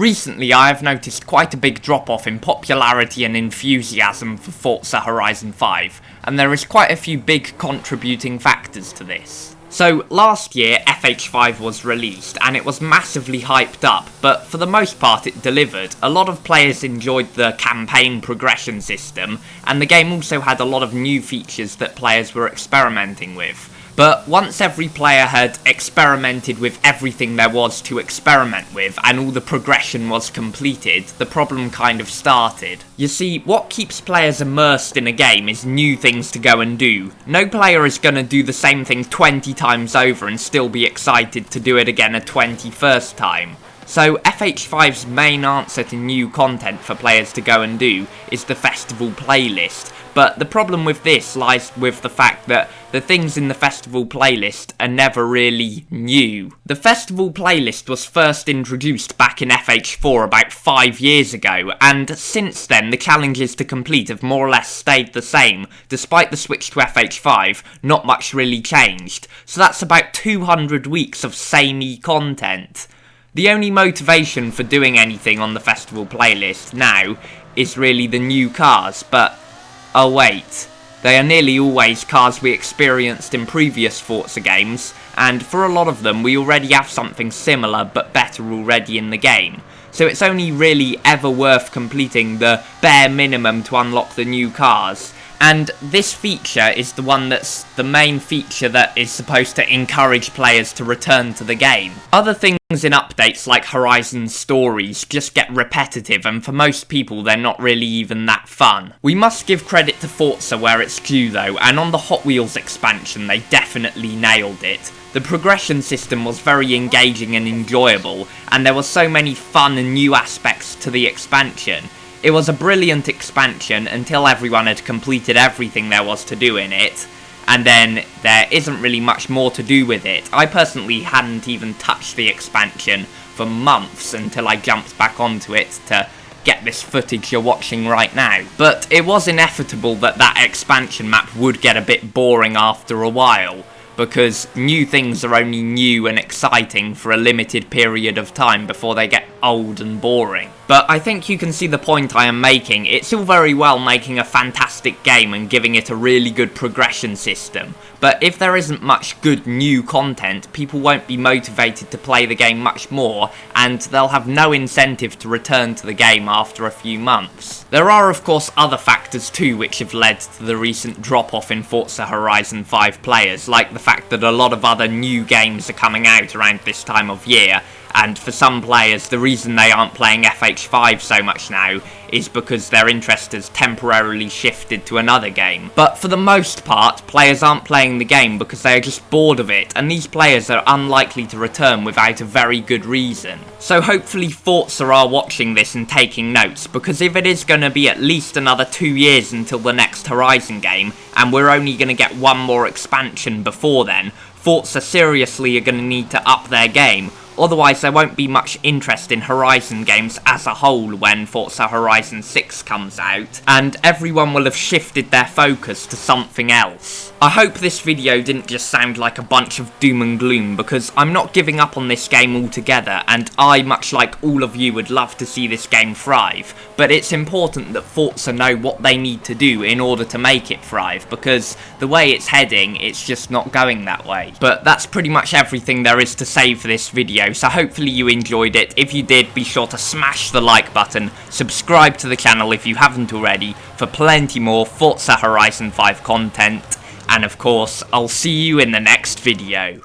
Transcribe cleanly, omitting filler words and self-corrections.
Recently, I have noticed quite a big drop-off in popularity and enthusiasm for Forza Horizon 5, and there is quite a few big contributing factors to this. So, last year, FH5 was released, and it was massively hyped up, but for the most part it delivered. A lot of players enjoyed the campaign progression system, and the game also had a lot of new features that players were experimenting with. But once every player had experimented with everything there was to experiment with, and all the progression was completed, the problem kind of started. You see, what keeps players immersed in a game is new things to go and do. No player is going to do the same thing 20 times over and still be excited to do it again a 21st time. So FH5's main answer to new content for players to go and do is the festival playlist. But the problem with this lies with the fact that the things in the festival playlist are never really new. The festival playlist was first introduced back in FH4 about 5 years ago, and since then the challenges to complete have more or less stayed the same. Despite the switch to FH5, not much really changed. So that's about 200 weeks of samey content. The only motivation for doing anything on the festival playlist now is really the new cars, but oh wait, they are nearly always cars we experienced in previous Forza games, and for a lot of them we already have something similar but better already in the game. So it's only really ever worth completing the bare minimum to unlock the new cars. And this feature is the one that's the main feature that is supposed to encourage players to return to the game. Other things in updates like Horizon stories just get repetitive, and for most people they're not really even that fun. We must give credit to Forza where it's due though, and on the Hot Wheels expansion they definitely nailed it. The progression system was very engaging and enjoyable, and there were so many fun and new aspects to the expansion. It was a brilliant expansion until everyone had completed everything there was to do in it, and then there isn't really much more to do with it. I personally hadn't even touched the expansion for months until I jumped back onto it to get this footage you're watching right now. But it was inevitable that that expansion map would get a bit boring after a while, because new things are only new and exciting for a limited period of time before they get old and boring. But I think you can see the point I am making. It's all very well making a fantastic game and giving it a really good progression system, but if there isn't much good new content, people won't be motivated to play the game much more, and they'll have no incentive to return to the game after a few months. There are of course other factors too which have led to the recent drop-off in Forza Horizon 5 players, like the fact that a lot of other new games are coming out around this time of year, and for some players the reason they aren't playing FH5 so much now is because their interest has temporarily shifted to another game. But for the most part, players aren't playing the game because they are just bored of it, and these players are unlikely to return without a very good reason. So hopefully Forza are watching this and taking notes, because if it is going to be at least another 2 years until the next Horizon game, and we're only going to get one more expansion before then, Forza seriously are going to need to up their game. Otherwise there won't be much interest in Horizon games as a whole when Forza Horizon 6 comes out, and everyone will have shifted their focus to something else. I hope this video didn't just sound like a bunch of doom and gloom, because I'm not giving up on this game altogether, and I, much like all of you, would love to see this game thrive, but it's important that Forza know what they need to do in order to make it thrive, because the way it's heading, it's just not going that way. But that's pretty much everything there is to say for this video, so hopefully you enjoyed it. If you did, be sure to smash the like button, subscribe to the channel if you haven't already for plenty more Forza Horizon 5 content, and of course, I'll see you in the next video.